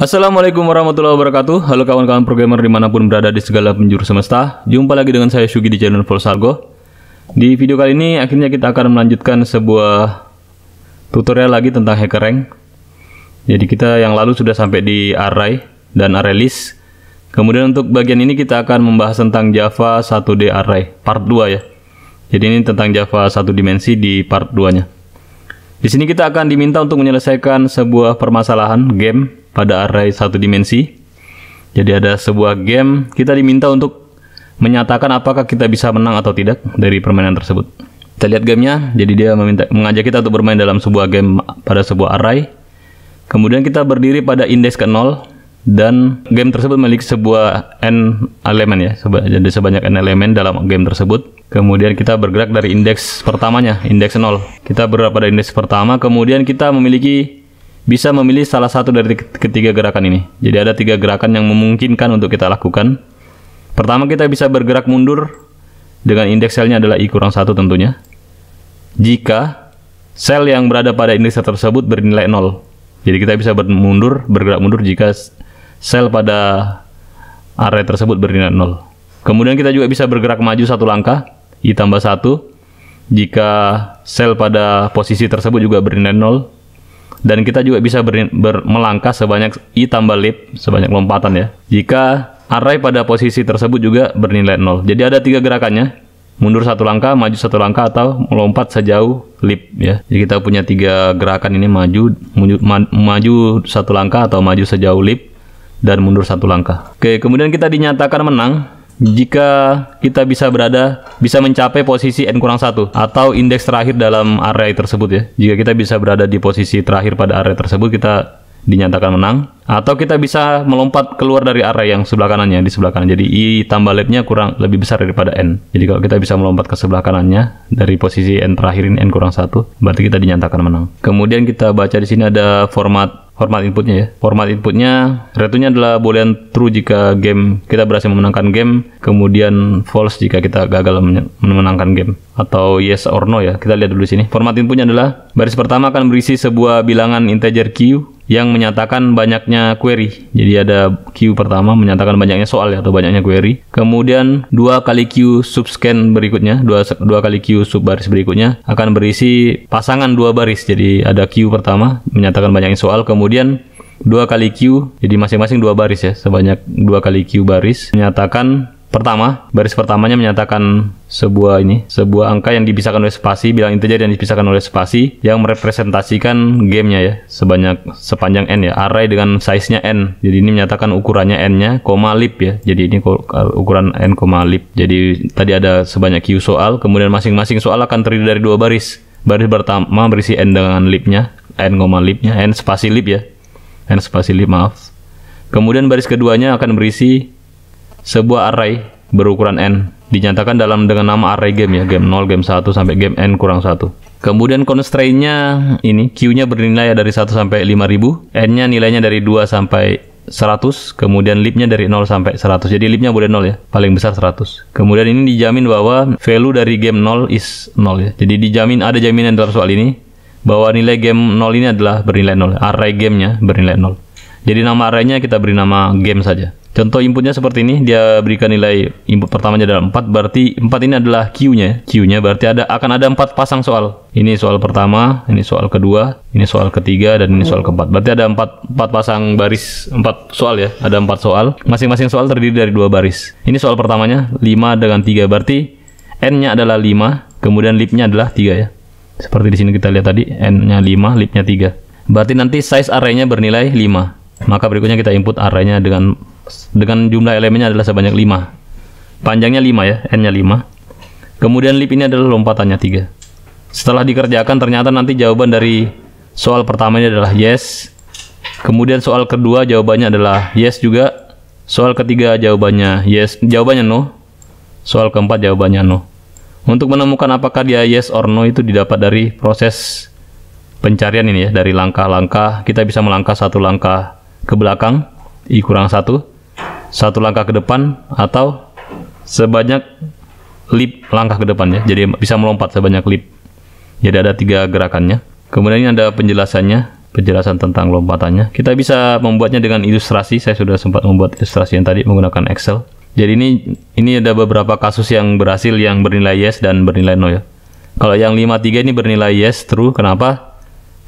Assalamualaikum warahmatullahi wabarakatuh. Halo kawan-kawan programmer dimanapun berada di segala penjuru semesta. Jumpa lagi dengan saya Shugi di channel Volsargo. Di video kali ini akhirnya kita akan melanjutkan sebuah tutorial lagi tentang hacker rank. Jadi kita yang lalu sudah sampai di array dan array list. Kemudian untuk bagian ini kita akan membahas tentang Java 1D array part 2 ya. Jadi ini tentang Java 1 dimensi di part 2-nya. Di sini kita akan diminta untuk menyelesaikan sebuah permasalahan game pada array 1 dimensi. Jadi ada sebuah game, kita diminta untuk menyatakan apakah kita bisa menang atau tidak dari permainan tersebut. Kita lihat gamenya. Jadi dia mengajak kita untuk bermain dalam sebuah game pada sebuah array. Kemudian kita berdiri pada indeks ke 0 dan game tersebut memiliki sebuah n elemen ya. Jadi sebanyak n elemen dalam game tersebut. Kemudian kita bergerak dari indeks pertamanya, indeks 0. Kita bergerak pada indeks pertama, kemudian kita bisa memilih salah satu dari ketiga gerakan ini. Jadi ada 3 gerakan yang memungkinkan untuk kita lakukan. Pertama, kita bisa bergerak mundur dengan indeks selnya adalah i-1 tentunya. Jika sel yang berada pada indeks tersebut bernilai 0. Jadi kita bisa bergerak mundur jika sel pada array tersebut bernilai 0. Kemudian kita juga bisa bergerak maju 1 langkah, i-1. Jika sel pada posisi tersebut juga bernilai 0. Dan kita juga bisa melangkah sebanyak i-lip, sebanyak lompatan ya. Jika array pada posisi tersebut juga bernilai 0. Jadi ada 3 gerakannya. Mundur 1 langkah, maju 1 langkah, atau melompat sejauh lip ya. Jadi kita punya 3 gerakan ini, maju 1 langkah atau maju sejauh lip dan mundur 1 langkah. Oke, kemudian kita dinyatakan menang jika kita bisa mencapai posisi n-1 atau indeks terakhir dalam array tersebut ya. Jika kita bisa berada di posisi terakhir pada array tersebut, kita dinyatakan menang. Atau kita bisa melompat keluar dari array yang sebelah kanannya, di sebelah kanan. Jadi i-lip-nya lebih besar daripada n. Jadi kalau kita bisa melompat ke sebelah kanannya dari posisi n terakhir ini, n-1, berarti kita dinyatakan menang. Kemudian kita baca di sini ada format inputnya ya. Format inputnya, return-nya adalah boolean true jika kita berhasil memenangkan game, kemudian false jika kita gagal memenangkan game, atau yes or no ya. Kita lihat dulu di sini. Format inputnya adalah baris pertama akan berisi sebuah bilangan integer q yang menyatakan banyaknya query. Jadi ada q pertama menyatakan banyaknya soal ya, atau banyaknya query. Kemudian 2 kali q subscan berikutnya, 2 kali q sub baris berikutnya akan berisi pasangan 2 baris. Jadi ada q pertama menyatakan banyaknya soal, kemudian 2 kali q, jadi masing-masing 2 baris ya, sebanyak 2 kali q baris menyatakan baris pertamanya menyatakan sebuah angka yang dipisahkan oleh spasi, bilangan integer yang dipisahkan oleh spasi yang merepresentasikan gamenya ya, sepanjang n ya, array dengan size-nya n. Jadi ini menyatakan ukurannya n-nya, lip ya. Jadi ini ukuran n, lip. Jadi tadi ada sebanyak q soal, kemudian masing-masing soal akan terdiri dari 2 baris. Baris pertama berisi n dengan lipnya, n, n spasi lip ya. N spasi lip, maaf. Kemudian baris keduanya akan berisi sebuah array berukuran n, dinyatakan dengan nama array game ya, game 0, game 1 sampai game n-1. Kemudian constraint-nya ini, q-nya bernilai dari 1 sampai 5000, n-nya nilainya dari 2 sampai 100, kemudian lip-nya dari 0 sampai 100. Jadi lip-nya boleh 0 ya, paling besar 100. Kemudian ini dijamin bahwa value dari game 0 is 0 ya. Jadi ada jaminan dalam soal ini bahwa nilai game 0 ini adalah bernilai 0. Array game-nya bernilai 0. Jadi nama array-nya kita beri nama game saja. Contoh inputnya seperti ini, dia berikan nilai input pertamanya adalah 4, berarti 4 ini adalah Q-nya. Q-nya berarti akan ada 4 pasang soal. Ini soal pertama, ini soal kedua, ini soal ketiga, dan ini soal keempat. Berarti ada 4 pasang baris, 4 soal ya. Ada 4 soal, masing-masing soal terdiri dari 2 baris. Ini soal pertamanya, 5 dengan 3, berarti N-nya adalah 5, kemudian lip-nya adalah 3 ya. Seperti di sini kita lihat tadi, N-nya 5, lip-nya 3. Berarti nanti size array-nya bernilai 5. Maka berikutnya kita input array-nya dengan jumlah elemennya adalah sebanyak 5. Panjangnya 5 ya, n-nya 5. Kemudian lip ini adalah lompatannya 3. Setelah dikerjakan ternyata nanti jawaban dari soal pertamanya adalah yes. Kemudian soal kedua jawabannya adalah yes juga. Soal ketiga jawabannya yes, jawabannya no. Soal keempat jawabannya no. Untuk menemukan apakah dia yes or no itu didapat dari proses pencarian ini ya, dari langkah-langkah. Kita bisa melangkah 1 langkah ke belakang, i-1, 1 langkah ke depan, atau sebanyak lip langkah ke depan ya. Jadi bisa melompat sebanyak lip. Jadi ada 3 gerakannya. Kemudian ini ada penjelasannya. penjelasan tentang lompatannya. Kita bisa membuatnya dengan ilustrasi. Saya sudah sempat membuat ilustrasi yang tadi menggunakan Excel. Jadi ini ada beberapa kasus yang berhasil yang bernilai yes dan bernilai no ya. Kalau yang 53 ini bernilai yes true. Kenapa?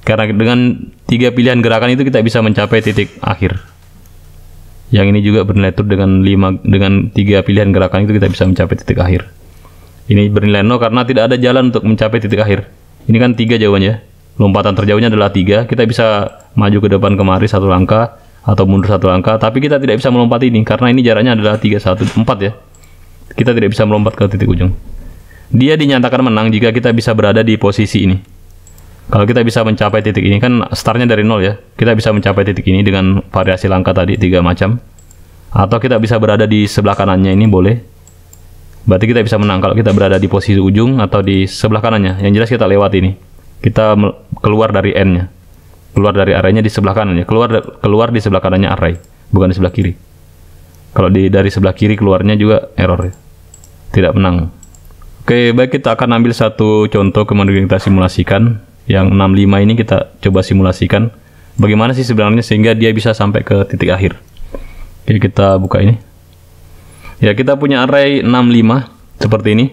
Karena dengan 3 pilihan gerakan itu kita bisa mencapai titik akhir. Yang ini juga bernilai true dengan 3 pilihan gerakan itu kita bisa mencapai titik akhir. Ini bernilai no karena tidak ada jalan untuk mencapai titik akhir. Ini kan 3 jawabannya. Lompatan terjauhnya adalah 3. Kita bisa maju ke depan kemari 1 langkah atau mundur 1 langkah, tapi kita tidak bisa melompat ini karena ini jaraknya adalah 3, 1, 4 ya. Kita tidak bisa melompat ke titik ujung. Dia dinyatakan menang jika kita bisa berada di posisi ini. Kalau kita bisa mencapai titik ini, kan startnya dari 0 ya. Kita bisa mencapai titik ini dengan variasi langkah tadi 3 macam. Atau kita bisa berada di sebelah kanannya, ini boleh. Berarti kita bisa menang kalau kita berada di posisi ujung atau di sebelah kanannya. Yang jelas kita lewat ini. Kita keluar dari N-nya. Keluar dari arraynya di sebelah kanannya. Keluar di sebelah kanannya array, bukan di sebelah kiri. Kalau dari sebelah kiri keluarnya juga error ya. Tidak menang. Oke, baik, kita akan ambil satu contoh kemudian kita simulasikan. Yang 65 ini kita coba simulasikan bagaimana sih sebenarnya sehingga dia bisa sampai ke titik akhir. Oke, kita buka ini. Ya, kita punya array 65 seperti ini.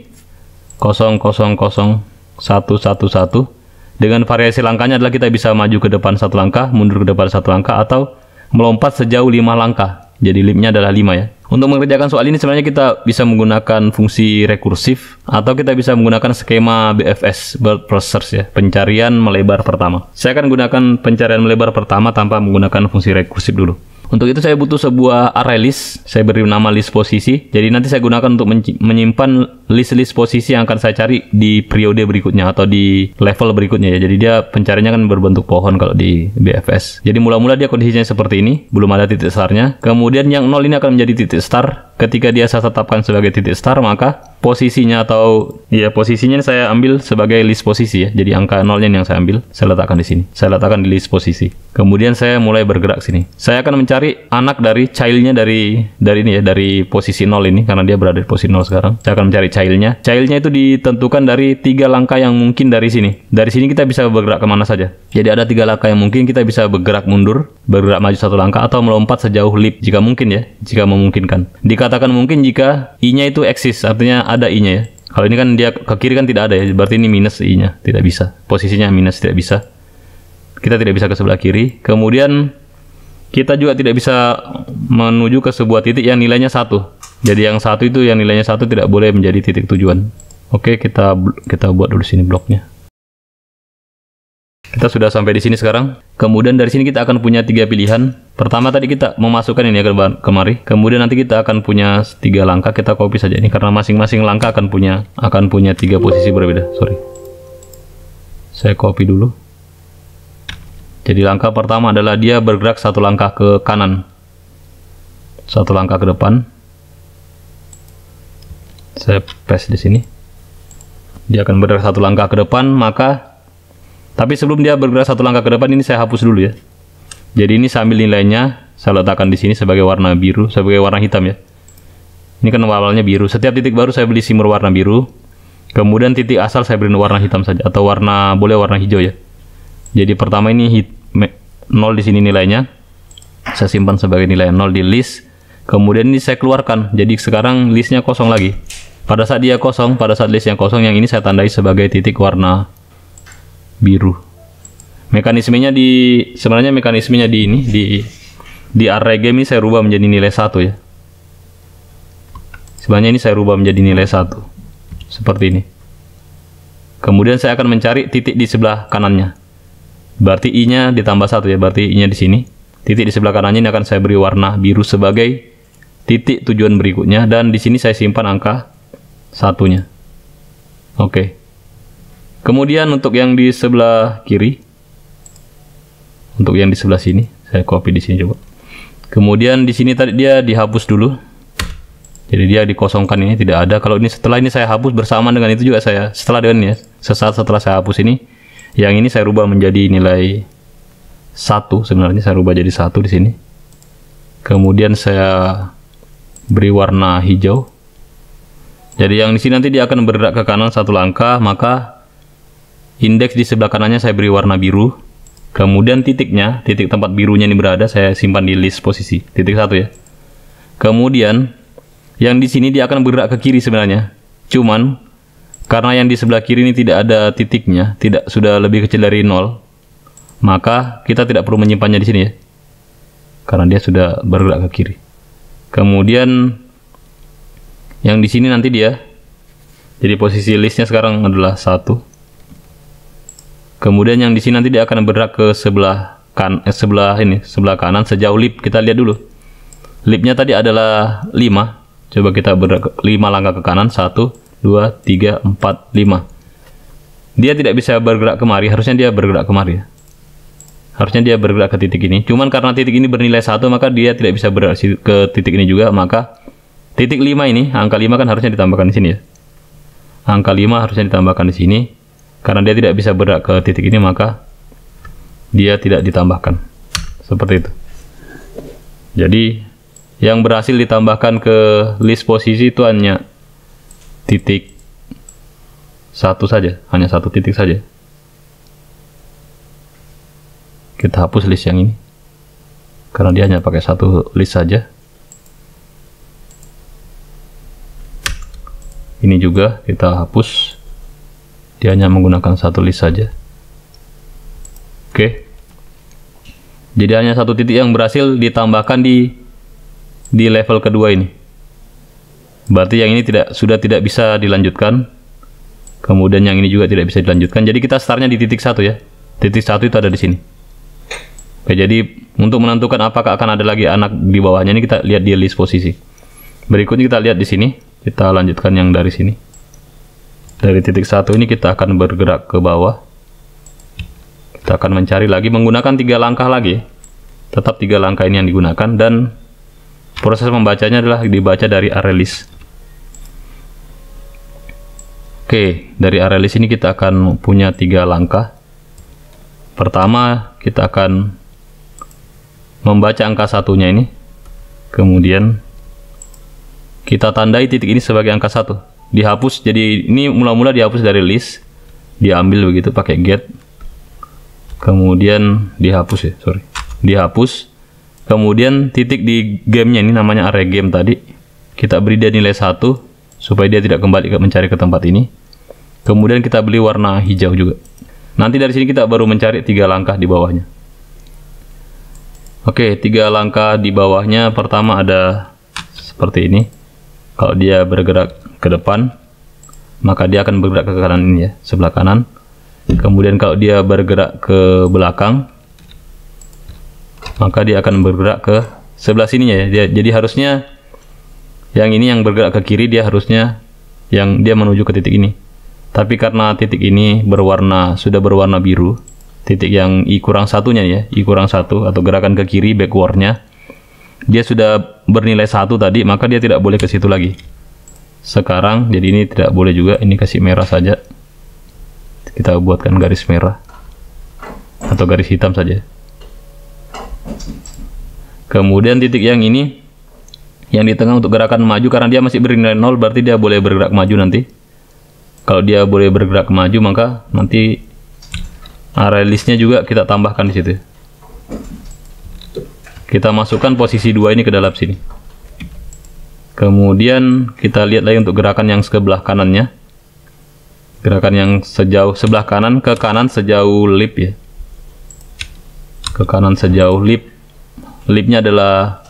0, 0, 0, 1, 1, 1. Dengan variasi langkahnya adalah kita bisa maju ke depan 1 langkah, mundur ke depan 1 langkah, atau melompat sejauh 5 langkah. Jadi limitnya adalah 5 ya. Untuk mengerjakan soal ini sebenarnya kita bisa menggunakan fungsi rekursif atau kita bisa menggunakan skema BFS, Bird First Search ya, pencarian melebar pertama. Saya akan gunakan pencarian melebar pertama tanpa menggunakan fungsi rekursif dulu. Untuk itu saya butuh sebuah array list. Saya beri nama list posisi. Jadi nanti saya gunakan untuk menyimpan list-list posisi yang akan saya cari di periode berikutnya atau di level berikutnya ya. Jadi dia pencariannya kan berbentuk pohon kalau di BFS. Jadi mula-mula dia kondisinya seperti ini, belum ada titik startnya. Kemudian yang 0 ini akan menjadi titik start. Ketika dia saya tetapkan sebagai titik start, maka posisinya atau ya posisinya saya ambil sebagai list posisi ya. Jadi angka 0-nya yang saya ambil, saya letakkan di sini. Saya letakkan di list posisi. Kemudian saya mulai bergerak sini. Saya akan mencari anak dari childnya dari ini ya, dari posisi 0 ini karena dia berada di posisi 0 sekarang. Saya akan mencari childnya. Childnya itu ditentukan dari 3 langkah yang mungkin dari sini. Dari sini kita bisa bergerak kemana saja. Jadi ada 3 langkah yang mungkin, kita bisa bergerak mundur, bergerak maju 1 langkah, atau melompat sejauh leap jika mungkin ya, jika memungkinkan. Dikatakan mungkin jika i-nya itu eksis, artinya ada i-nya ya. Kalau ini kan dia ke kiri kan tidak ada ya, berarti ini minus i-nya, tidak bisa. Posisinya minus, tidak bisa. Kita tidak bisa ke sebelah kiri. Kemudian kita juga tidak bisa menuju ke sebuah titik yang nilainya 1. Jadi yang 1 itu yang nilainya 1 tidak boleh menjadi titik tujuan. Oke, kita buat dulu sini bloknya. Kita sudah sampai di sini sekarang. Kemudian dari sini kita akan punya 3 pilihan. Pertama tadi kita memasukkan ini ya kemari. Kemudian nanti kita akan punya 3 langkah. Kita copy saja ini karena masing-masing langkah akan punya 3 posisi berbeda. Sorry. Saya copy dulu. Jadi langkah pertama adalah dia bergerak 1 langkah ke kanan, 1 langkah ke depan. Saya paste di sini. Dia akan bergerak 1 langkah ke depan, tapi sebelum dia bergerak 1 langkah ke depan ini saya hapus dulu ya. Jadi ini saya ambil nilainya, saya letakkan di sini sebagai warna biru, sebagai warna hitam ya. Ini kan awalnya biru. Setiap titik baru saya beli simmer warna biru. Kemudian titik asal saya beri warna hitam saja atau boleh warna hijau ya. Jadi pertama ini 0 di sini nilainya. Saya simpan sebagai nilai 0 di list. Kemudian ini saya keluarkan. Jadi sekarang listnya kosong lagi. Pada saat dia kosong, pada saat listnya kosong, yang ini saya tandai sebagai titik warna biru. Sebenarnya mekanismenya di array game ini saya rubah menjadi nilai 1 ya. Sebenarnya ini saya rubah menjadi nilai 1. Seperti ini. Kemudian saya akan mencari titik di sebelah kanannya. Berarti i-nya ditambah 1 ya, berarti i-nya di sini. Titik di sebelah kanannya ini akan saya beri warna biru sebagai titik tujuan berikutnya, dan di sini saya simpan angka 1-nya. Oke. Kemudian untuk yang di sebelah kiri, untuk yang di sebelah sini, saya copy di sini coba. Kemudian di sini tadi dia dihapus dulu. Jadi dia dikosongkan, ini tidak ada. Kalau ini setelah ini saya hapus bersamaan dengan itu juga setelah dengan ya, sesaat setelah saya hapus ini, yang ini saya rubah menjadi nilai 1, sebenarnya saya rubah jadi 1 di sini. Kemudian saya beri warna hijau. Jadi yang di sini nanti dia akan bergerak ke kanan 1 langkah, maka indeks di sebelah kanannya saya beri warna biru. Kemudian titiknya, titik tempat birunya ini berada, saya simpan di list posisi, titik 1 ya. Kemudian yang di sini dia akan bergerak ke kiri sebenarnya. Cuman karena yang di sebelah kiri ini tidak ada titiknya, sudah lebih kecil dari 0, maka kita tidak perlu menyimpannya di sini ya. Karena dia sudah bergerak ke kiri. Kemudian yang di sini nanti dia, jadi posisi listnya sekarang adalah 1. Kemudian yang di sini nanti dia akan bergerak ke sebelah kanan sejauh lip. Kita lihat dulu. Lipnya tadi adalah 5. Coba kita bergerak 5 langkah ke kanan. 1, 2, 3, 4, 5. Dia tidak bisa bergerak kemari. Harusnya dia bergerak kemari ya. Harusnya dia bergerak ke titik ini. Cuman karena titik ini bernilai 1, maka dia tidak bisa bergerak ke titik ini juga. Maka titik 5 ini, angka 5 kan harusnya ditambahkan di sini ya. Angka 5 harusnya ditambahkan di sini. Karena dia tidak bisa bergerak ke titik ini, maka dia tidak ditambahkan. Seperti itu. Jadi yang berhasil ditambahkan ke list posisi itu hanya titik 1 saja. Hanya 1 titik saja. Kita hapus list yang ini. Karena dia hanya pakai 1 list saja. Ini juga kita hapus. Dia hanya menggunakan 1 list saja. Oke. Jadi hanya 1 titik yang berhasil ditambahkan di level kedua ini. Berarti yang ini sudah tidak bisa dilanjutkan. Kemudian yang ini juga tidak bisa dilanjutkan. Jadi kita startnya di titik 1 ya. Titik 1 itu ada di sini. Oke, jadi untuk menentukan apakah akan ada lagi anak di bawahnya ini, kita lihat di list posisi. Berikutnya kita lihat di sini. Kita lanjutkan yang dari sini. Dari titik 1 ini kita akan bergerak ke bawah. Kita akan mencari lagi menggunakan 3 langkah lagi. Tetap 3 langkah ini yang digunakan, dan proses membacanya adalah dibaca dari array list. Oke, dari array list ini kita akan punya 3 langkah. Pertama, kita akan membaca angka 1-nya ini. Kemudian kita tandai titik ini sebagai angka 1. Dihapus, jadi ini mula-mula dihapus dari list. Diambil begitu pakai get. Kemudian dihapus ya, dihapus. Kemudian titik di gamenya ini namanya array game tadi. Kita beri dia nilai 1 supaya dia tidak kembali mencari ke tempat ini. Kemudian kita beli warna hijau juga. Nanti dari sini kita baru mencari 3 langkah di bawahnya. Oke, 3 langkah di bawahnya. Pertama ada seperti ini. Kalau dia bergerak ke depan, maka dia akan bergerak ke kanan ini ya, sebelah kanan. Kemudian kalau dia bergerak ke belakang, maka dia akan bergerak ke sebelah sininya ya. Jadi harusnya yang ini yang bergerak ke kiri, dia harusnya dia menuju ke titik ini. Tapi karena titik ini sudah berwarna biru, titik yang I kurang satunya ya, I kurang 1 atau gerakan ke kiri backwardnya, dia sudah bernilai 1 tadi, maka dia tidak boleh ke situ lagi. Sekarang jadi ini tidak boleh juga, ini kasih merah saja. Kita buatkan garis merah atau garis hitam saja. Kemudian titik yang ini yang di tengah untuk gerakan maju, karena dia masih bernilai 0, berarti dia boleh bergerak maju nanti. Kalau dia boleh bergerak maju, maka nanti array listnya juga kita tambahkan di situ. Kita masukkan posisi 2 ini ke dalam sini. Kemudian kita lihat lagi untuk gerakan yang sebelah kanannya. Gerakan yang sebelah kanan, ke kanan sejauh lip ya. Ke kanan sejauh lip. Lipnya adalah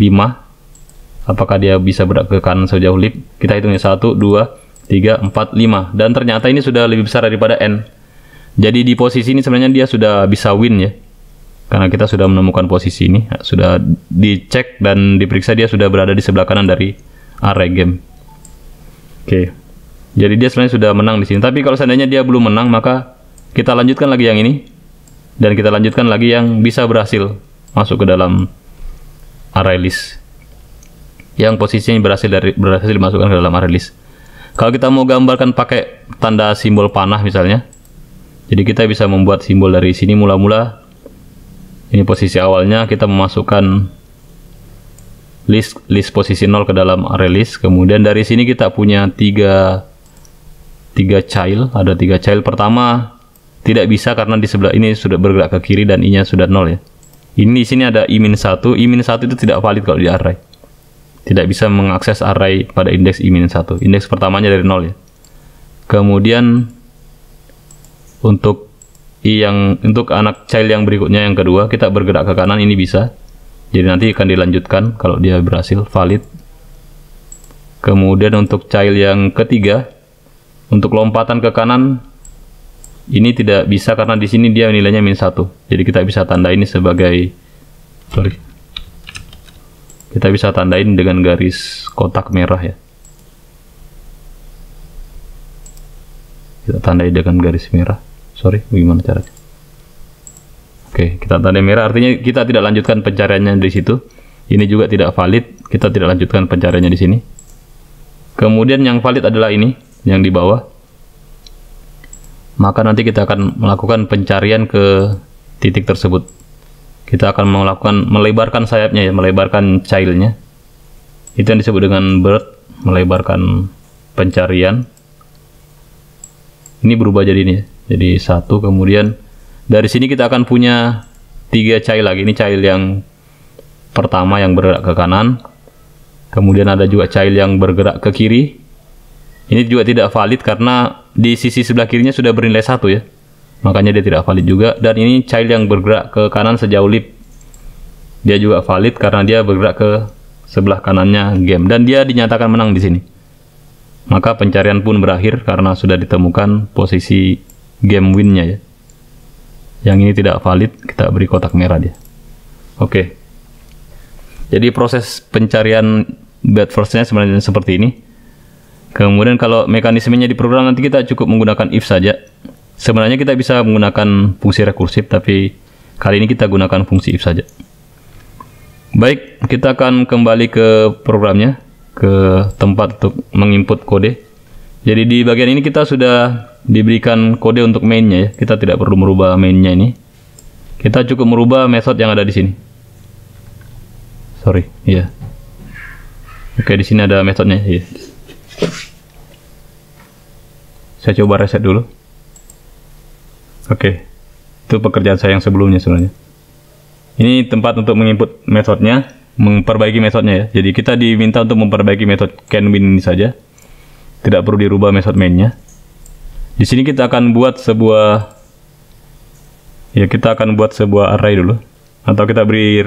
5. Apakah dia bisa bergerak ke kanan sejauh lip? Kita hitungnya 1, 2, 3, 4, 5. Dan ternyata ini sudah lebih besar daripada N. Jadi di posisi ini sebenarnya dia sudah bisa win ya. Karena kita sudah menemukan posisi ini, sudah dicek dan diperiksa, dia sudah berada di sebelah kanan dari array game. Oke. Jadi dia sebenarnya sudah menang di sini. Tapi kalau seandainya dia belum menang, maka kita lanjutkan lagi yang ini. Dan kita lanjutkan lagi yang bisa berhasil masuk ke dalam array list. Yang posisinya berhasil dimasukkan ke dalam array list. Kalau kita mau gambarkan pakai tanda simbol panah misalnya. Jadi kita bisa membuat simbol dari sini mula-mula. Ini posisi awalnya, kita memasukkan list posisi 0 ke dalam array list. Kemudian dari sini kita punya tiga child. Ada 3 child. Pertama Tidak bisa karena di sebelah ini sudah bergerak ke kiri dan I-nya sudah 0 ya. Ini di sini ada I-1. I-1 itu tidak valid kalau di array. Tidak bisa mengakses array pada indeks I-1. Indeks pertamanya dari 0 ya. Kemudian untuk untuk anak child yang berikutnya yang kedua, kita bergerak ke kanan, ini bisa. Jadi nanti akan dilanjutkan kalau dia berhasil valid. Kemudian untuk child yang ketiga, untuk lompatan ke kanan ini tidak bisa karena di sini dia nilainya -1. Jadi kita bisa tanda ini sebagai kita bisa tandain dengan garis kotak merah ya. Kita tandai dengan garis merah. Bagaimana caranya? Oke, kita tandai merah, artinya kita tidak lanjutkan pencariannya di situ. Ini juga tidak valid, kita tidak lanjutkan pencariannya di sini. Kemudian yang valid adalah ini, yang di bawah. Maka nanti kita akan melakukan pencarian ke titik tersebut. Kita akan melebarkan sayapnya ya, melebarkan childnya. Itu yang disebut dengan bird, melebarkan pencarian. Ini berubah jadi ini ya. Jadi 1, kemudian dari sini kita akan punya 3 child lagi. Ini child yang pertama yang bergerak ke kanan. Kemudian ada juga child yang bergerak ke kiri. Ini juga tidak valid karena di sisi sebelah kirinya sudah bernilai 1 ya. Makanya dia tidak valid juga. Dan ini child yang bergerak ke kanan sejauh lip. Dia juga valid karena dia bergerak ke sebelah kanannya game. Dan dia dinyatakan menang di sini. Maka pencarian pun berakhir karena sudah ditemukan posisi game win-nya ya. Yang ini tidak valid, kita beri kotak merah dia. Oke. Jadi proses pencarian bad first-nya sebenarnya seperti ini. Kemudian kalau mekanismenya di program nanti kita cukup menggunakan if saja. Sebenarnya kita bisa menggunakan fungsi rekursif, tapi kali ini kita gunakan fungsi if saja. Baik, kita akan kembali ke programnya, ke tempat untuk menginput kode. Jadi di bagian ini kita sudah diberikan kode untuk mainnya ya. Kita tidak perlu merubah mainnya ini. Kita cukup merubah method yang ada di sini. Iya. Oke, di sini ada metodenya. Iya. Saya coba reset dulu. Oke. Itu pekerjaan saya yang sebelumnya sebenarnya. Ini tempat untuk menginput metodenya, memperbaiki metodenya ya. Jadi kita diminta untuk memperbaiki metode canWin ini saja. Tidak perlu dirubah method mainnya. Di sini kita akan buat sebuah array dulu, atau kita beri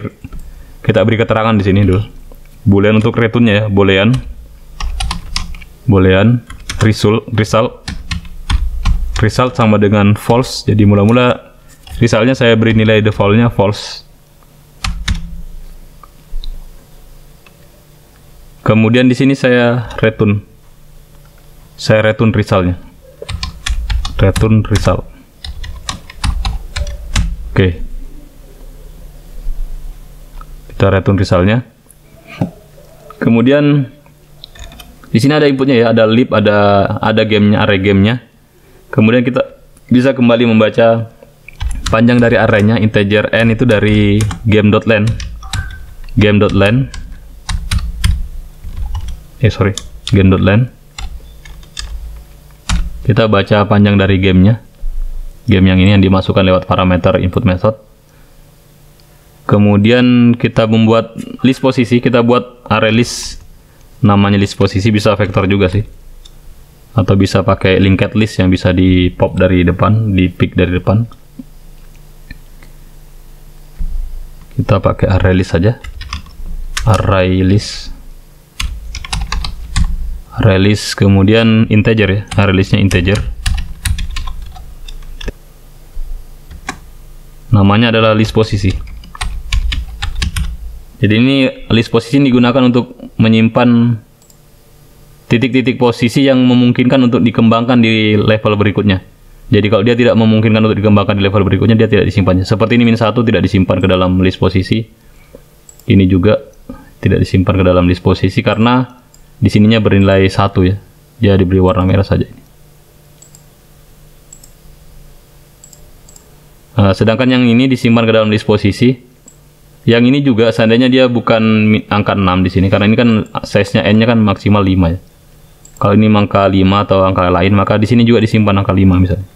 keterangan di sini dulu. Boolean untuk return-nya ya, boolean result sama dengan false. Jadi mula-mula resultnya saya beri nilai default-nya false. Kemudian di sini saya return resultnya. Return result. Oke. Kita return resultnya. Kemudian di sini ada inputnya ya, ada lib, ada gamenya, array gamenya. Kemudian kita bisa kembali membaca panjang dari arraynya, integer n itu dari game.len. Game.len. Kita baca panjang dari gamenya. Game yang ini yang dimasukkan lewat parameter input method. Kemudian kita membuat list posisi. Kita buat array list. Namanya list posisi, bisa vektor juga sih. Atau bisa pakai linked list yang bisa di pop dari depan, di pick dari depan. Kita pakai array list saja. Array list, kemudian integer ya, array listnya integer. Namanya adalah list posisi. Jadi ini list posisi digunakan untuk menyimpan titik-titik posisi yang memungkinkan untuk dikembangkan di level berikutnya. Jadi kalau dia tidak memungkinkan untuk dikembangkan di level berikutnya, dia tidak disimpannya. Seperti ini -1 tidak disimpan ke dalam list posisi. Ini juga tidak disimpan ke dalam list posisi karena di sininya bernilai 1 ya. Dia diberi warna merah saja ini. Sedangkan yang ini disimpan ke dalam list posisi. Yang ini juga seandainya dia bukan angka 6 di sini, karena ini kan size-nya n-nya kan maksimal 5 ya. Kalau ini angka 5 atau angka lain, maka di sini juga disimpan angka 5 misalnya.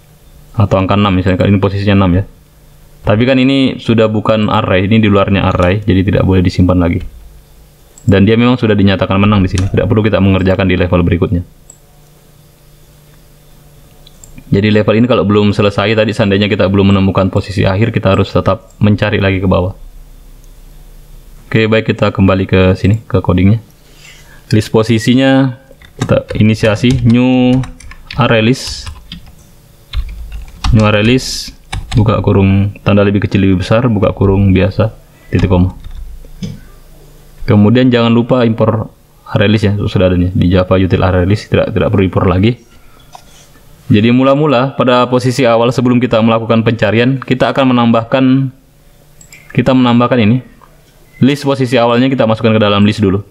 atau angka 6 misalnya, ini posisinya 6 ya. Tapi kan ini sudah bukan array, ini di luarnya array, jadi tidak boleh disimpan lagi. Dan dia memang sudah dinyatakan menang di sini, tidak perlu kita mengerjakan di level berikutnya. Jadi level ini kalau belum selesai tadi, seandainya kita belum menemukan posisi akhir, kita harus tetap mencari lagi ke bawah. Oke, baik, kita kembali ke sini, ke codingnya. List posisinya kita inisiasi new array list. New array list, buka kurung tanda lebih kecil lebih besar, buka kurung biasa, titik koma. Kemudian jangan lupa impor array list ya, sudah adanya di Java util array list, tidak perlu impor lagi. Jadi mula-mula pada posisi awal sebelum kita melakukan pencarian, kita akan menambahkan ini. List posisi awalnya kita masukkan ke dalam list dulu.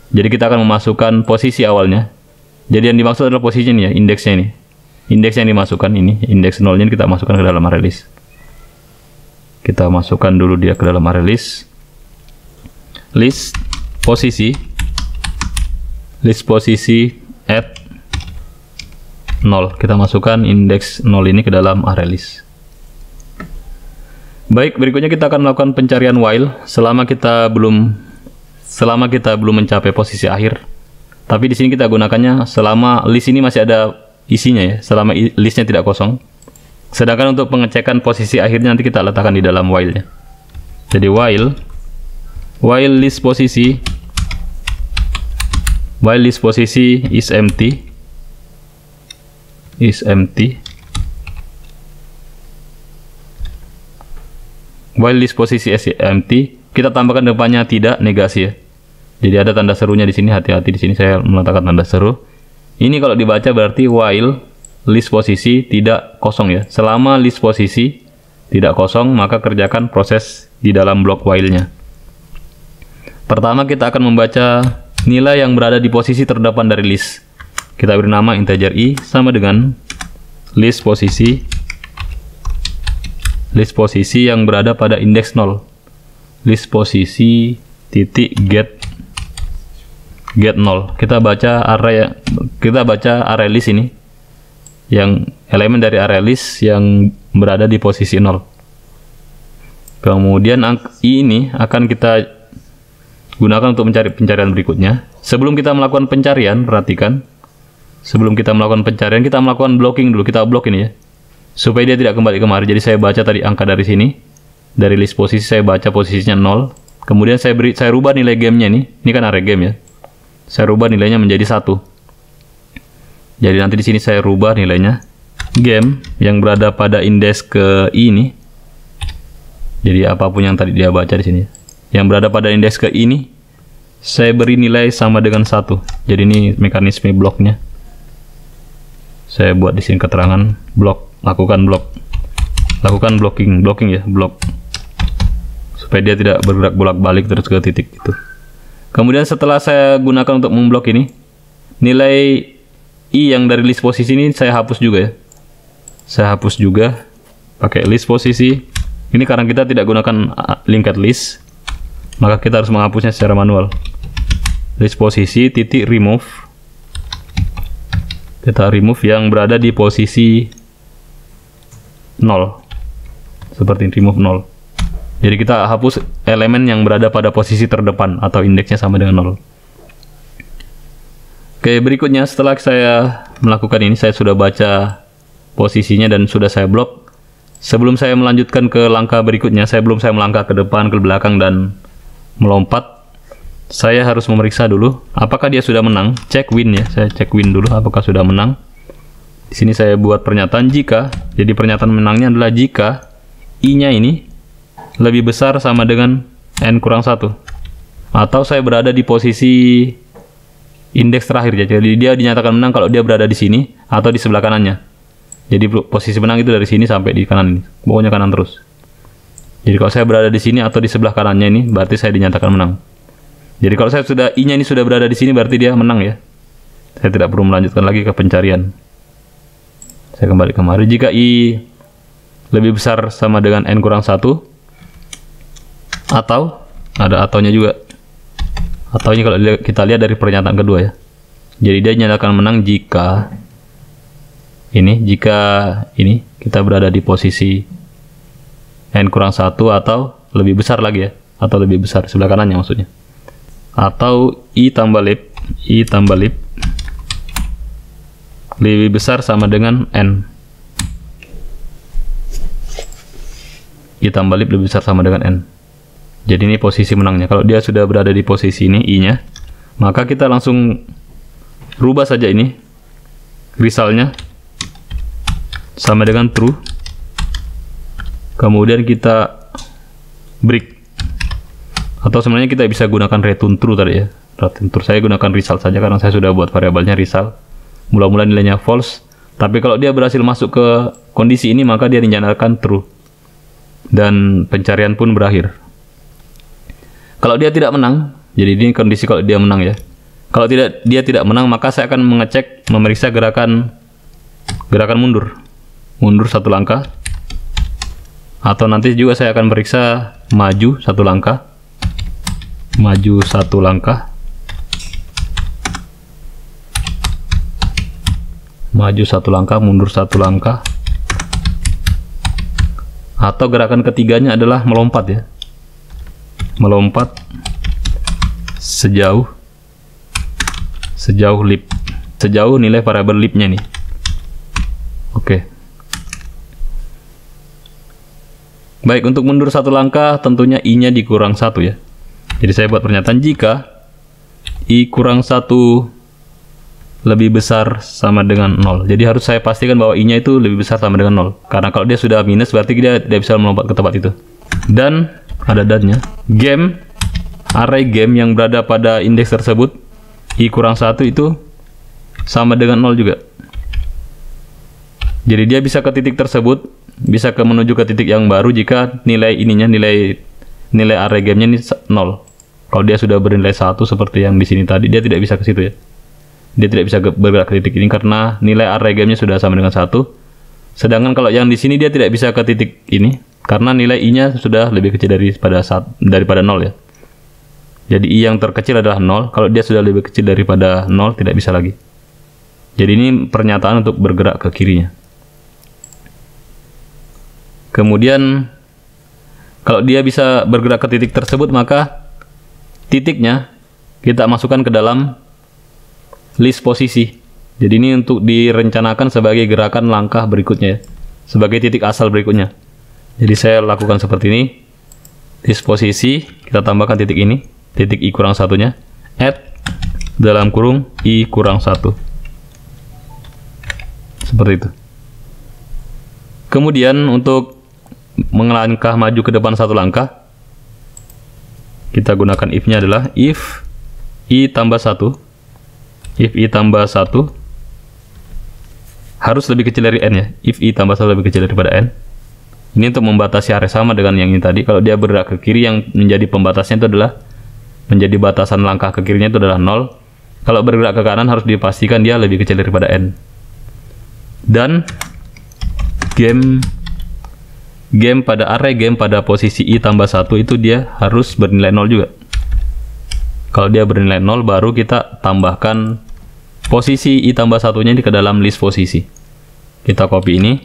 Jadi kita akan memasukkan posisi awalnya. Jadi yang dimaksud adalah posisinya ini ya, indeksnya ini. Indeks yang dimasukkan ini, indeks 0-nya kita masukkan ke dalam array list. Kita masukkan dulu dia ke dalam array list. List posisi add 0. Kita masukkan indeks 0 ini ke dalam array list. Baik, berikutnya kita akan melakukan pencarian while selama kita belum mencapai posisi akhir. Tapi di sini kita gunakannya selama list ini masih ada isinya ya, selama listnya tidak kosong. Sedangkan untuk pengecekan posisi akhirnya nanti kita letakkan di dalam while-nya. Jadi while list posisi is empty. While list posisi is empty, kita tambahkan depannya tidak, negasi ya. Jadi ada tanda serunya di sini, hati-hati di sini saya meletakkan tanda seru. Ini kalau dibaca berarti while list posisi tidak kosong ya. Selama list posisi tidak kosong, maka kerjakan proses di dalam blok while-nya. Pertama kita akan membaca nilai yang berada di posisi terdepan dari list. Kita beri nama integer i sama dengan list posisi yang berada pada indeks 0. List posisi titik get 0. Kita baca array list ini, yang elemen dari array list yang berada di posisi 0. Kemudian i ini akan kita gunakan untuk mencari pencarian berikutnya. Sebelum kita melakukan pencarian, perhatikan, sebelum kita melakukan pencarian, kita melakukan blocking dulu. Kita blok ini ya, supaya dia tidak kembali kemari. Jadi saya baca tadi angka dari sini, dari list posisi saya baca posisinya 0. Kemudian saya rubah nilai gamenya ini kan array game ya. Saya rubah nilainya menjadi 1. Jadi nanti di sini saya rubah nilainya game yang berada pada indeks ke i ini. Jadi apapun yang tadi dia baca di sini, yang berada pada indeks ke i ini, saya beri nilai sama dengan 1. Jadi ini mekanisme bloknya. Saya buat di sini keterangan blok, lakukan blocking ya, blok, supaya dia tidak bergerak bolak-balik terus ke titik itu. Kemudian setelah saya gunakan untuk memblok ini, nilai i yang dari list posisi ini saya hapus juga ya. Saya hapus juga pakai list posisi. Ini karena kita tidak gunakan linked list, maka kita harus menghapusnya secara manual. List posisi titik remove. Kita remove yang berada di posisi 0. Seperti remove 0. Jadi kita hapus elemen yang berada pada posisi terdepan atau indeksnya sama dengan 0. Oke, berikutnya setelah saya melakukan ini, saya sudah baca posisinya dan sudah saya blok. Sebelum saya melanjutkan ke langkah berikutnya, sebelum saya melangkah ke depan, ke belakang, dan melompat, saya harus memeriksa dulu apakah dia sudah menang. Cek win ya, saya cek win dulu apakah sudah menang. Di sini saya buat pernyataan jika. Jadi pernyataan menangnya adalah jika i-nya ini lebih besar sama dengan n-1, atau saya berada di posisi indeks terakhir ya. Jadi dia dinyatakan menang kalau dia berada di sini atau di sebelah kanannya. Jadi posisi menang itu dari sini sampai di kanan ini, pokoknya kanan terus. Jadi kalau saya berada di sini atau di sebelah kanannya ini, berarti saya dinyatakan menang. Jadi kalau saya i-nya ini sudah berada di sini, berarti dia menang ya. Saya tidak perlu melanjutkan lagi ke pencarian. Saya kembali kemari. Jika i lebih besar sama dengan n-1, atau ada ataunya juga. Atau ini kalau kita lihat dari pernyataan kedua ya. Jadi dia dinyatakan menang jika ini kita berada di posisi n kurang 1 atau lebih besar lagi ya, atau lebih besar sebelah kanannya maksudnya. Atau i tambah lib lebih besar sama dengan n. I tambah lib lebih besar sama dengan n. Jadi ini posisi menangnya. Kalau dia sudah berada di posisi ini, i-nya, maka kita langsung rubah saja ini. Resultnya sama dengan true. Kemudian kita break. Atau sebenarnya kita bisa gunakan return true tadi ya. Return true, saya gunakan result saja karena saya sudah buat variabelnya result. Mula-mula nilainya false. Tapi kalau dia berhasil masuk ke kondisi ini, maka dia dinyatakan true. Dan pencarian pun berakhir. Kalau dia tidak menang, jadi ini kondisi kalau dia menang ya. Kalau dia tidak menang, maka saya akan memeriksa gerakan mundur satu langkah. Atau nanti juga saya akan periksa maju satu langkah, mundur satu langkah. Atau gerakan ketiganya adalah melompat ya. Melompat sejauh lib. Sejauh nilai variabel libnya nih. Oke. Baik, untuk mundur satu langkah tentunya i-nya dikurang 1 ya. Jadi saya buat pernyataan jika i kurang 1 lebih besar sama dengan 0. Jadi harus saya pastikan bahwa i-nya itu lebih besar sama dengan 0. Karena kalau dia sudah minus berarti dia tidak bisa melompat ke tempat itu. Dan ada dannya. Array game yang berada pada indeks tersebut i kurang 1 itu sama dengan 0 juga. Jadi dia bisa ke titik tersebut, bisa menuju ke titik yang baru jika nilai ininya, nilai array game-nya ini 0. Kalau dia sudah bernilai 1 seperti yang di sini tadi, dia tidak bisa ke situ ya. Dia tidak bisa bergerak ke titik ini karena nilai array game-nya sudah sama dengan 1. Sedangkan kalau yang di sini dia tidak bisa ke titik ini karena nilai i-nya sudah lebih kecil daripada 0 ya. Jadi i yang terkecil adalah 0. Kalau dia sudah lebih kecil daripada 0 tidak bisa lagi. Jadi ini pernyataan untuk bergerak ke kirinya. Kemudian kalau dia bisa bergerak ke titik tersebut, maka titiknya kita masukkan ke dalam list posisi. Jadi ini untuk direncanakan sebagai gerakan langkah berikutnya ya, sebagai titik asal berikutnya. Jadi saya lakukan seperti ini. List posisi, kita tambahkan titik ini, titik i kurang 1-nya, add dalam kurung i kurang 1. Seperti itu. Kemudian untuk melangkah maju ke depan satu langkah, kita gunakan if-nya adalah if i tambah 1. If i tambah 1 harus lebih kecil dari n ya. If i tambah 1 lebih kecil daripada n. Ini untuk membatasi area sama dengan yang ini tadi. Kalau dia bergerak ke kiri, yang menjadi pembatasnya itu adalah, menjadi batasan langkah ke kirinya itu adalah 0. Kalau bergerak ke kanan harus dipastikan dia lebih kecil daripada n. Dan game pada array game pada posisi i tambah 1 itu dia harus bernilai 0 juga. Kalau dia bernilai 0 baru kita tambahkan posisi i tambah 1-nya ini ke dalam list posisi. Kita copy ini,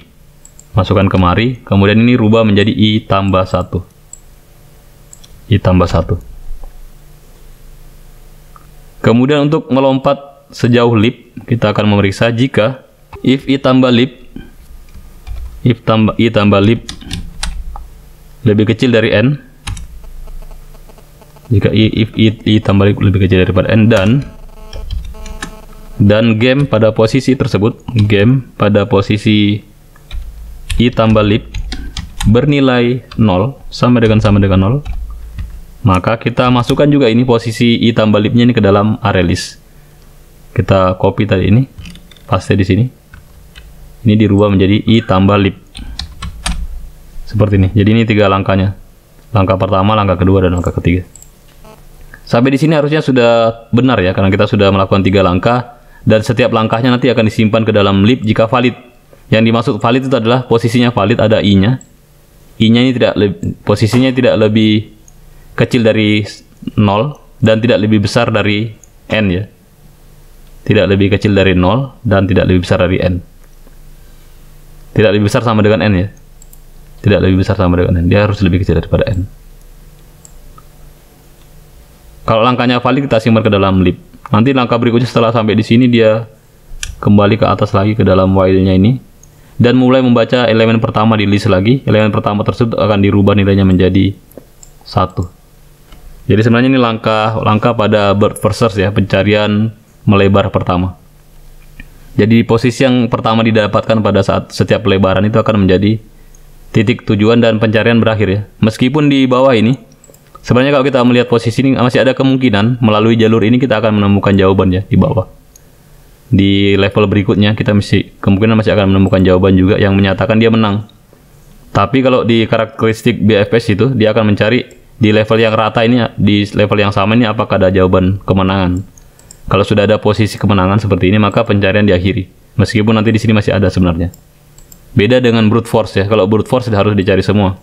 masukkan kemari, kemudian ini rubah menjadi i tambah 1. I tambah 1. Kemudian untuk melompat sejauh lib, kita akan memeriksa jika if i tambah lib lebih kecil dari n. Jika if i tambah lib lebih kecil daripada n, dan game pada posisi tersebut, game pada posisi i tambah lib bernilai 0 sama dengan 0, maka kita masukkan juga ini posisi i tambah libnya ini ke dalam array list. Kita copy tadi ini, paste di sini. Ini dirubah menjadi i tambah lib. Seperti ini. Jadi ini 3 langkahnya. Langkah pertama, langkah kedua, dan langkah ketiga. Sampai di sini harusnya sudah benar ya, karena kita sudah melakukan 3 langkah, dan setiap langkahnya nanti akan disimpan ke dalam lib jika valid. Yang dimaksud valid itu adalah posisinya valid, ada i-nya. I-nya ini posisinya tidak lebih kecil dari 0 dan tidak lebih besar dari n ya. Tidak lebih kecil dari 0 dan tidak lebih besar dari n. Tidak lebih besar sama dengan N ya. Tidak lebih besar sama dengan N. Dia harus lebih kecil daripada N. Kalau langkahnya valid, kita simpan ke dalam lib. Nanti langkah berikutnya setelah sampai di sini, dia kembali ke atas lagi ke dalam while-nya ini. Dan mulai membaca elemen pertama di list lagi. Elemen pertama tersebut akan dirubah nilainya menjadi 1. Jadi sebenarnya ini langkah pada bird first search ya, pencarian melebar pertama. Jadi posisi yang pertama didapatkan pada saat setiap pelebaran itu akan menjadi titik tujuan dan pencarian berakhir ya. Meskipun di bawah ini, sebenarnya kalau kita melihat posisi ini masih ada kemungkinan melalui jalur ini kita akan menemukan jawaban ya di bawah. Di level berikutnya kita kemungkinan masih akan menemukan jawaban juga yang menyatakan dia menang. Tapi kalau di karakteristik BFS itu dia akan mencari di level yang rata ini, di level yang sama ini apakah ada jawaban kemenangan. Kalau sudah ada posisi kemenangan seperti ini, maka pencarian diakhiri. Meskipun nanti di sini masih ada sebenarnya. Beda dengan brute force ya. Kalau brute force harus dicari semua.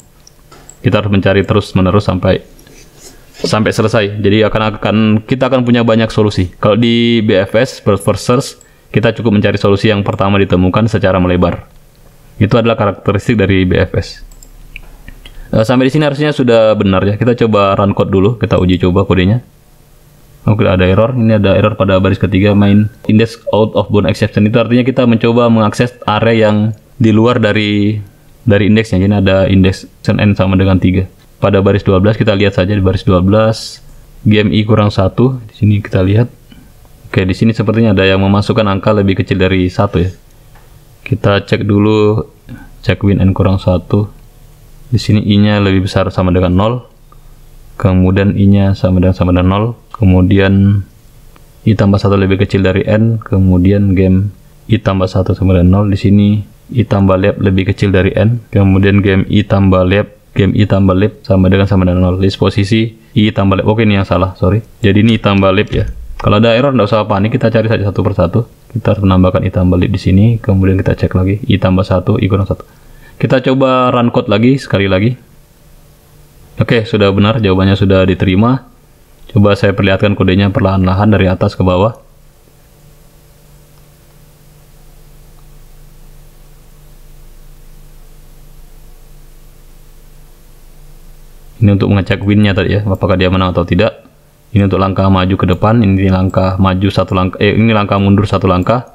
Kita harus mencari terus-menerus sampai selesai. Jadi kita akan punya banyak solusi. Kalau di BFS, brute force search, kita cukup mencari solusi yang pertama ditemukan secara melebar. Itu adalah karakteristik dari BFS. Sampai di sini harusnya sudah benar ya. Kita coba run code dulu. Kita uji coba kodenya. Oke, ada error. Ini ada error pada baris ketiga, main index out of bound exception. Itu artinya kita mencoba mengakses area yang di luar dari indeksnya. Jadi ada index n sama dengan 3. Pada baris 12 kita lihat saja di baris 12 game i kurang 1. Di sini kita lihat. Oke, di sini sepertinya ada yang memasukkan angka lebih kecil dari 1 ya. Kita cek dulu, cek win n kurang 1. Di sini i-nya lebih besar sama dengan 0. Kemudian i-nya sama dengan 0. Kemudian i tambah 1 lebih kecil dari n. Kemudian game i tambah 1 sama dengan 0. Di sini i tambah lab lebih kecil dari n. Kemudian game i tambah lab sama dengan 0. List posisi i tambah lab. Oke, ini yang salah, sorry. Jadi ini i tambah lab ya. Kalau ada error nggak usah panik, kita cari saja satu persatu. Kita harus menambahkan i tambah lab di sini. Kemudian kita cek lagi i tambah 1, i kurang 1. Kita coba run code lagi sekali lagi. Oke, sudah benar, jawabannya sudah diterima. Coba saya perlihatkan kodenya perlahan-lahan dari atas ke bawah. Ini untuk mengecek win-nya tadi ya, apakah dia menang atau tidak. Ini untuk langkah maju ke depan, ini langkah maju satu langkah, ini langkah mundur satu langkah.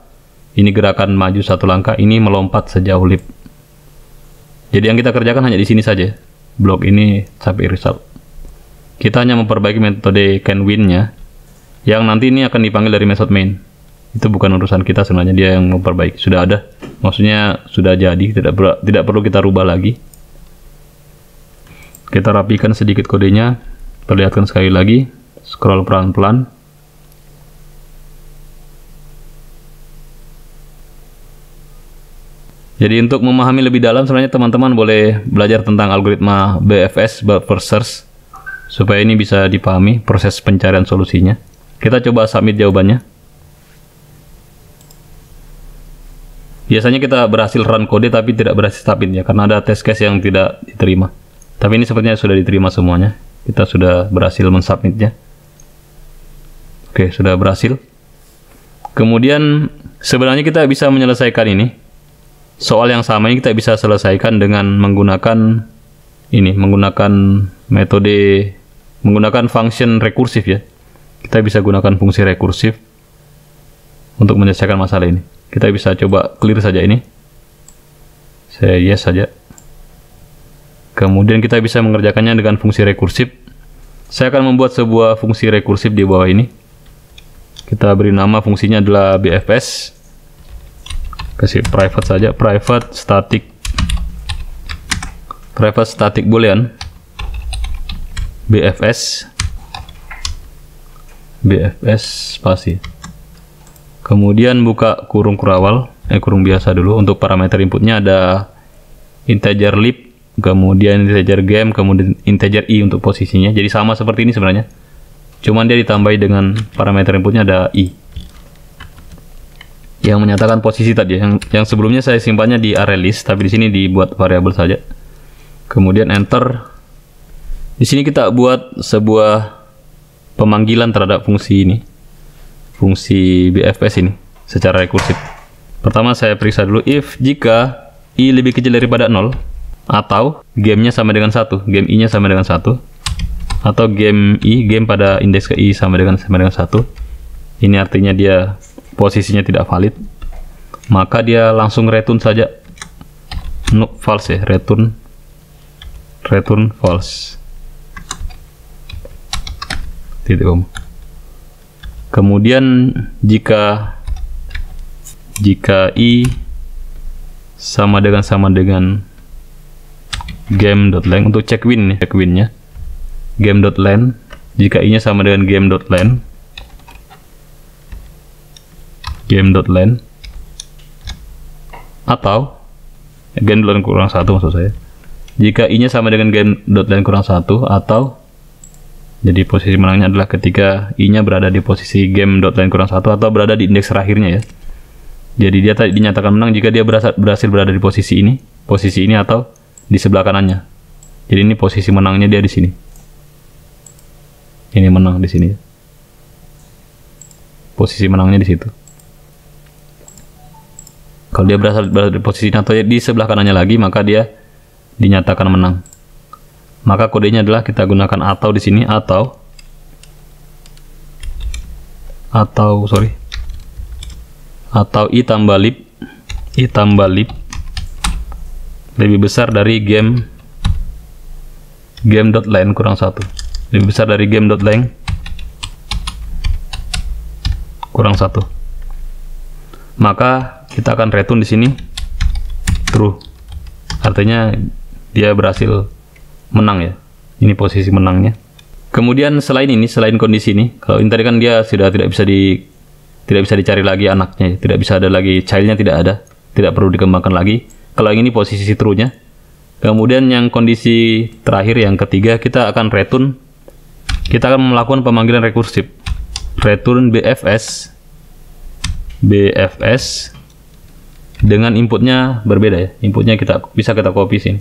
Ini gerakan maju satu langkah, ini melompat sejauh leap. Jadi yang kita kerjakan hanya di sini saja. Blok ini sampai result. Kita hanya memperbaiki metode can win-nya, yang nanti ini akan dipanggil dari method main. Itu bukan urusan kita sebenarnya, dia yang memperbaiki. Sudah ada, maksudnya sudah jadi, tidak perlu kita rubah lagi. Kita rapikan sedikit kodenya, perlihatkan sekali lagi, scroll pelan-pelan. Jadi untuk memahami lebih dalam, sebenarnya teman-teman boleh belajar tentang algoritma BFS, bird first search, supaya ini bisa dipahami proses pencarian solusinya. Kita coba submit jawabannya. Biasanya kita berhasil run kode tapi tidak berhasil submit ya, karena ada test case yang tidak diterima. Tapi ini sepertinya sudah diterima semuanya. Kita sudah berhasil mensubmitnya. Oke, sudah berhasil. Kemudian sebenarnya kita bisa menyelesaikan ini. Soal yang sama ini kita bisa selesaikan dengan menggunakan menggunakan function rekursif ya. Kita bisa gunakan fungsi rekursif untuk menyelesaikan masalah ini. Kita bisa coba clear saja ini. Saya yes saja. Kemudian kita bisa mengerjakannya dengan fungsi rekursif. Saya akan membuat sebuah fungsi rekursif di bawah ini. Kita beri nama fungsinya adalah BFS. Kasih private saja, private static boolean BFS spasi. Kemudian buka kurung kurawal, kurung biasa dulu. Untuk parameter inputnya ada integer lib, kemudian integer game, kemudian integer i untuk posisinya. Jadi sama seperti ini sebenarnya, cuman dia ditambahi dengan parameter inputnya ada i yang menyatakan posisi tadi. Yang sebelumnya saya simpannya di array list, tapi di sini dibuat variabel saja. Kemudian enter. Di sini kita buat sebuah pemanggilan terhadap fungsi ini, fungsi BFS ini secara rekursif. Pertama saya periksa dulu if jika I lebih kecil daripada 0, atau gamenya sama dengan 1, game I nya sama dengan 1, atau game pada indeks ke I sama dengan 1, ini artinya dia posisinya tidak valid, maka dia langsung return saja false ya, return false. Kemudian jika I sama dengan game.len, untuk cek winnya game.len, jika I nya sama dengan game.len, atau game.len kurang 1 maksud saya, jika I nya sama dengan game.len kurang 1, atau jadi posisi menangnya adalah ketika I nya berada di posisi game.len kurang 1 atau berada di indeks terakhirnya ya. Jadi dia tadi dinyatakan menang jika dia berhasil berada di posisi ini atau di sebelah kanannya. Jadi ini posisi menangnya dia di sini. Ini menang di sini. Posisi menangnya di situ. Kalau dia berada di posisi ini atau di sebelah kanannya lagi, maka dia dinyatakan menang. Maka kodenya adalah kita gunakan atau di sini, atau I tambah lib lebih besar dari game.len kurang 1, lebih besar dari game.len kurang 1. Maka kita akan return di sini true, artinya dia berhasil menang ya. Ini posisi menangnya. Kemudian selain kondisi ini, kalau ini tadi kan dia sudah tidak bisa dicari lagi anaknya, tidak bisa ada lagi childnya, tidak perlu dikembangkan lagi. Kalau yang ini posisi true-nya. Kemudian yang kondisi terakhir, yang ketiga, kita akan melakukan pemanggilan rekursif, return BFS dengan inputnya berbeda ya. Inputnya bisa kita copy sini.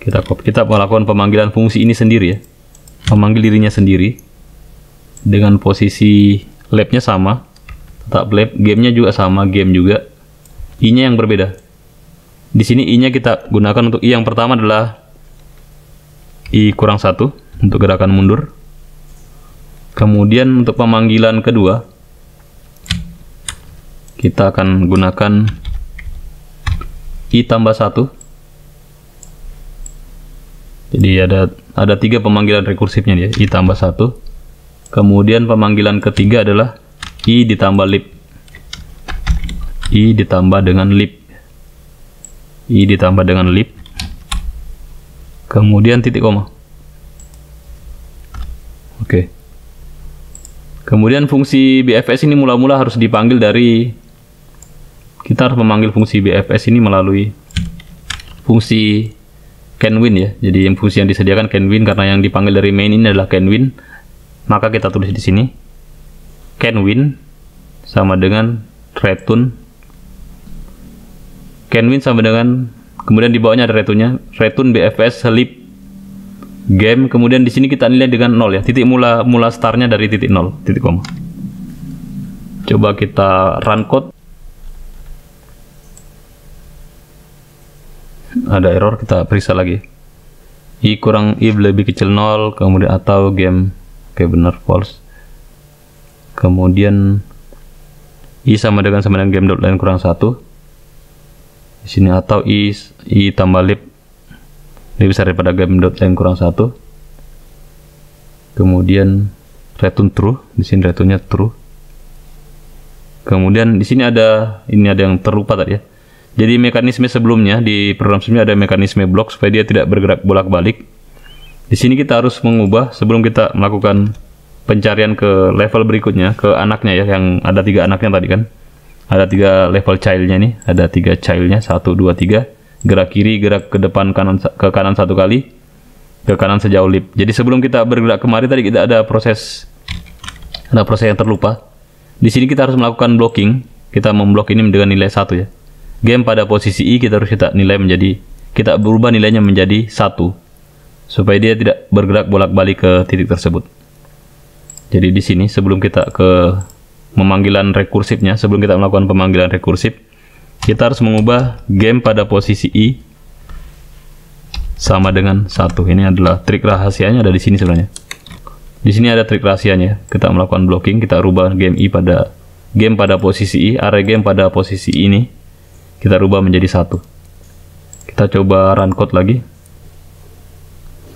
Kita melakukan pemanggilan fungsi ini sendiri ya, memanggil dirinya sendiri dengan posisi labnya sama, tetap lab, gamenya juga sama, game juga, I-nya yang berbeda. Di sini I-nya kita gunakan untuk I yang pertama adalah I kurang 1 untuk gerakan mundur. Kemudian untuk pemanggilan kedua kita akan gunakan I tambah 1. Jadi ada 3 pemanggilan rekursifnya dia, I tambah 1. Kemudian pemanggilan ketiga adalah I ditambah lib. I ditambah dengan lib. Kemudian titik koma. Oke. Kemudian fungsi BFS ini mula-mula harus dipanggil dari, kita harus memanggil fungsi BFS ini melalui fungsi canWin ya. Jadi yang fungsi yang disediakan canWin, karena yang dipanggil dari main ini adalah canWin, maka kita tulis di sini canWin sama dengan return. Canwin sama dengan, kemudian di bawahnya ada return BFS lib game. Kemudian di sini kita nilai dengan 0 ya. Titik mula startnya dari titik 0, titik koma. Coba kita run code. Ada error, kita periksa lagi. I lebih kecil 0, kemudian atau game. Oke, benar, false. Kemudian I sama dengan game.len kurang 1. Di sini atau I tambah lib lebih besar daripada game.len kurang 1. Kemudian return true, di sini returnnya true. Kemudian di sini ada yang terlupa tadi ya. Jadi mekanisme sebelumnya, di program sebelumnya ada mekanisme blok supaya dia tidak bergerak bolak-balik. Di sini kita harus mengubah sebelum kita melakukan pencarian ke level berikutnya, ke anaknya ya, yang ada 3 anaknya tadi kan. Ada 3 level childnya nih, ada 3 childnya, 1, 2, 3. Gerak kiri, gerak ke depan, ke kanan 1 kali, ke kanan sejauh lip. Jadi sebelum kita bergerak kemari tadi kita ada proses yang terlupa. Di sini kita harus melakukan blocking. Kita memblok ini dengan nilai 1 ya. Game pada posisi I kita berubah nilainya menjadi 1 supaya dia tidak bergerak bolak-balik ke titik tersebut. Jadi di sini sebelum kita melakukan pemanggilan rekursif, kita harus mengubah game pada posisi I sama dengan 1. Ini adalah trik rahasianya, ada di sini sebenarnya. Di sini ada trik rahasianya. Kita melakukan blocking, kita rubah game pada posisi I, array game pada posisi ini kita rubah menjadi 1. Kita coba run code lagi.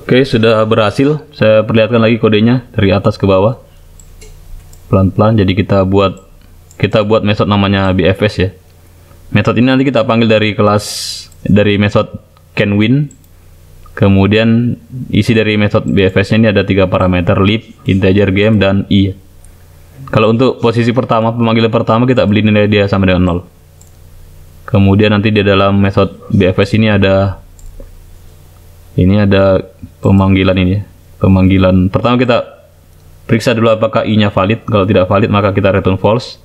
Oke, sudah berhasil. Saya perlihatkan lagi kodenya dari atas ke bawah. Pelan-pelan. Jadi kita buat metode namanya BFS ya. Metode ini nanti kita panggil dari metode canWin. Kemudian isi dari metode BFS-nya ini ada 3 parameter, lib, integer game, dan I. Kalau untuk posisi pertama, pemanggilan pertama kita beli nilai dia sama dengan 0. Kemudian nanti di dalam metode BFS ini ada pemanggilan ini ya. Pemanggilan pertama kita periksa dulu apakah I-nya valid. Kalau tidak valid maka kita return false.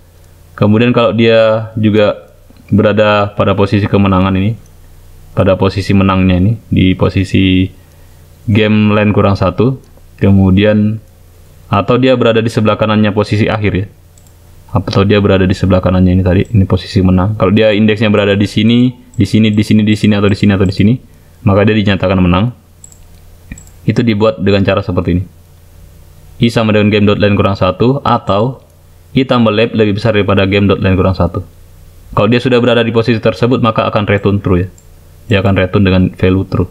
Kemudian kalau dia juga berada pada posisi kemenangan ini, pada posisi menangnya ini, di posisi game len kurang 1, kemudian atau dia berada di sebelah kanannya posisi akhir ya, atau dia berada di sebelah kanannya ini tadi, ini posisi menang. Kalau dia indeksnya berada di sini, di sini, di sini, di sini, atau di sini, atau di sini, maka dia dinyatakan menang. Itu dibuat dengan cara seperti ini. I sama dengan game.len kurang 1, atau I tambah lab lebih besar daripada game.len kurang 1. Kalau dia sudah berada di posisi tersebut, maka akan return true ya. Dia akan return dengan value true.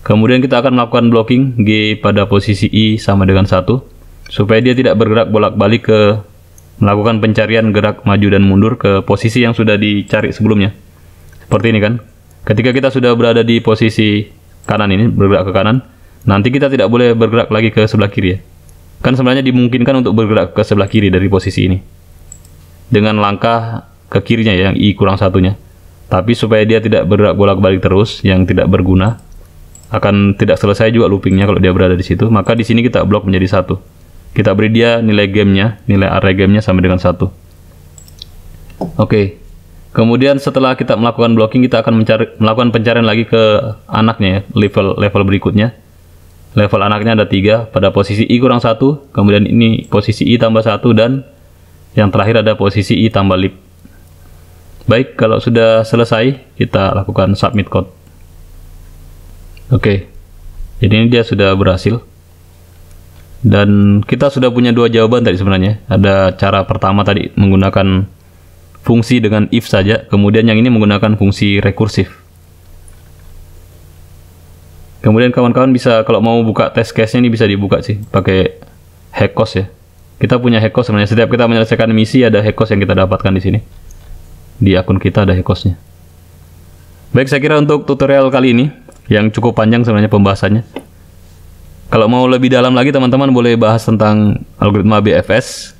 Kemudian kita akan melakukan blocking G pada posisi I sama dengan 1, supaya dia tidak bergerak bolak-balik ke melakukan pencarian gerak maju dan mundur ke posisi yang sudah dicari sebelumnya. Seperti ini kan. Ketika kita sudah berada di posisi kanan ini, bergerak ke kanan, nanti kita tidak boleh bergerak lagi ke sebelah kiri ya. Kan sebenarnya dimungkinkan untuk bergerak ke sebelah kiri dari posisi ini dengan langkah ke kirinya ya, yang I kurang 1-nya. Tapi supaya dia tidak bergerak bolak-balik terus, yang tidak berguna, akan tidak selesai juga loopingnya kalau dia berada di situ, maka di sini kita blok menjadi 1. Kita beri dia nilai gamenya, nilai array gamenya sama dengan 1. Oke. Kemudian setelah kita melakukan blocking, kita akan melakukan pencarian lagi ke anaknya ya, level berikutnya. Level anaknya ada 3, pada posisi I kurang 1, kemudian ini posisi I tambah 1, dan yang terakhir ada posisi I tambah lib. Baik, kalau sudah selesai, kita lakukan submit code. Oke, jadi ini dia sudah berhasil. Dan kita sudah punya 2 jawaban tadi sebenarnya. Ada cara pertama tadi menggunakan fungsi dengan if saja, kemudian yang ini menggunakan fungsi rekursif. Kemudian kawan-kawan bisa, kalau mau buka test case-nya ini bisa dibuka sih pakai hackos ya. Kita punya hackos sebenarnya. Setiap kita menyelesaikan misi ada hackos yang kita dapatkan di sini. Di akun kita ada hackosnya. Baik, saya kira untuk tutorial kali ini yang cukup panjang sebenarnya pembahasannya. Kalau mau lebih dalam lagi teman-teman boleh bahas tentang algoritma BFS.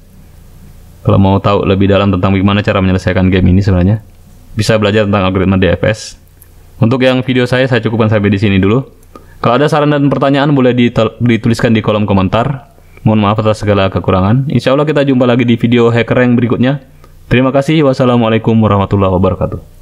Kalau mau tahu lebih dalam tentang bagaimana cara menyelesaikan game ini sebenarnya, bisa belajar tentang algoritma DFS. Untuk yang video saya cukupkan sampai di sini dulu. Kalau ada saran dan pertanyaan boleh dituliskan di kolom komentar. Mohon maaf atas segala kekurangan. Insya Allah kita jumpa lagi di video hacker yang berikutnya. Terima kasih. Wassalamualaikum warahmatullahi wabarakatuh.